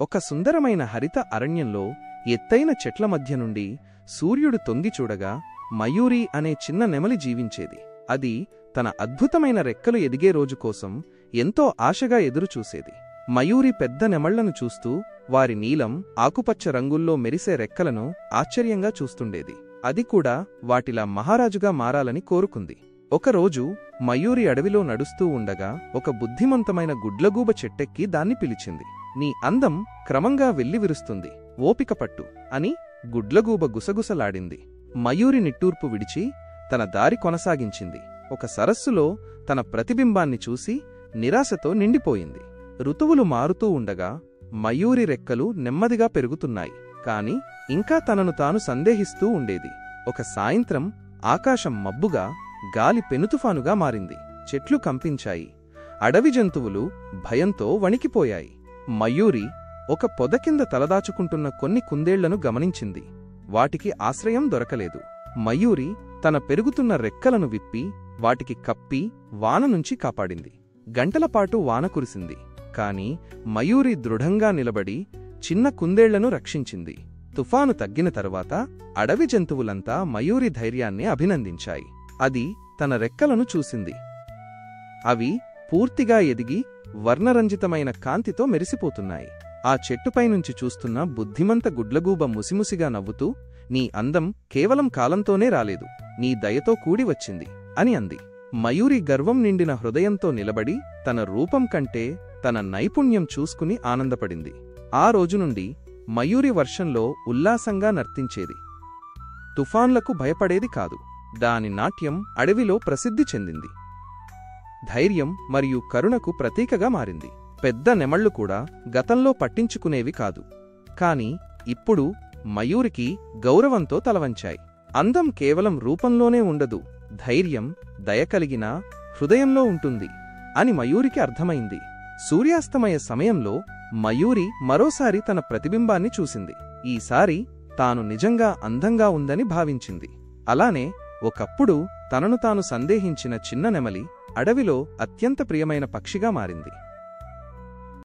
ఒక సుందరమైన హరిత అరణ్యంలో ఎత్తైన చెట్ల మధ్య నుండి సూర్యుడు తొంగి చూడగా మయూరి అనే చిన్న నెమలి జీవించేది. అది తన అద్భుతమైన రెక్కలు ఎదిగే రోజు కోసం ఎంతో ఆశగా ఎదురుచూసేది. మయూరి పెద్ద నెమళ్లను చూస్తూ వారి నీలం, ఆకుపచ్చ రంగుల్లో మెరిసే రెక్కలను ఆశ్చర్యంగా చూస్తుండేది. అది కూడా వాటిలా మహారాజుగా మారాలని కోరుకుంది. ఒకరోజు మయూరి అడవిలో నడుస్తూ ఉండగా ఒక బుద్ధిమంతమైన గుడ్లగూబ చెట్టెక్కి దాన్ని పిలిచింది. నీ అందం క్రమంగా వెల్లివిరుస్తుంది, ఓపిక పట్టు అని గుడ్లగూబ గుసగుసలాడింది. మయూరి నిట్టూర్పు విడిచి తన దారి కొనసాగించింది. ఒక సరస్సులో తన ప్రతిబింబాన్ని చూసి నిరాశతో నిండిపోయింది. ఋతువులు మారుతూ ఉండగా మయూరి రెక్కలు నెమ్మదిగా పెరుగుతున్నాయి. కాని ఇంకా తనను తాను సందేహిస్తూ ఉండేది. ఒక సాయంత్రం ఆకాశం మబ్బుగా, గాలి పెనుతుఫానుగా మారింది. చెట్లు కంపించాయి. అడవి జంతువులు భయంతో వణికిపోయాయి. మయూరి ఒక పొద కింద తలదాచుకుంటున్న కొన్ని కుందేళ్లను గమనించింది. వాటికి ఆశ్రయం దొరకలేదు. మయూరి తన పెరుగుతున్న రెక్కలను విప్పి వాటికి కప్పి వాన నుంచి కాపాడింది. గంటలపాటు వాన కురిసింది. కాని మయూరి దృఢంగా నిలబడి చిన్న కుందేళ్లను రక్షించింది. తుఫాను తగ్గిన తరువాత అడవి జంతువులంతా మయూరి ధైర్యాన్ని అభినందించాయి. అది తన రెక్కలను చూసింది. అవి పూర్తిగా ఎదిగి వర్ణరంజితమైన కాంతితో మెరిసిపోతున్నాయి. ఆ చెట్టుపైనుంచి చూస్తున్న బుద్ధిమంత గుడ్లగూబ ముసిముసిగా నవ్వుతూ, నీ అందం కేవలం కాలంతోనే రాలేదు, నీ దయతో కూడి వచ్చింది అని అంది. మయూరి గర్వం నిండిన హృదయంతో నిలబడి తన రూపం కంటే తన నైపుణ్యం చూసుకుని ఆనందపడింది. ఆ రోజునుండి మయూరి వర్షంలో ఉల్లాసంగా నర్తించేది. తుఫాన్లకు భయపడేది కాదు. దాని నాట్యం అడవిలో ప్రసిద్ధి చెందింది. ధైర్యం మరియు కరుణకు ప్రతీకగా మారింది. పెద్ద నెమళ్లు కూడా గతంలో పట్టించుకునేవి కాదు. కాని ఇప్పుడు మయూరికి గౌరవంతో తలవంచాయి. అందం కేవలం రూపంలోనే ఉండదు, ధైర్యం, దయ కలిగిన హృదయంలో ఉంటుంది అని మయూరికి అర్థమైంది. సూర్యాస్తమయ సమయంలో మయూరి మరోసారి తన ప్రతిబింబాన్ని చూసింది. ఈసారి తాను నిజంగా అందంగా ఉందని భావించింది. అలానే ఒకప్పుడు తనను తాను సందేహించిన చిన్న నెమలి అడవిలో అత్యంత ప్రియమైన పక్షిగా మారింది.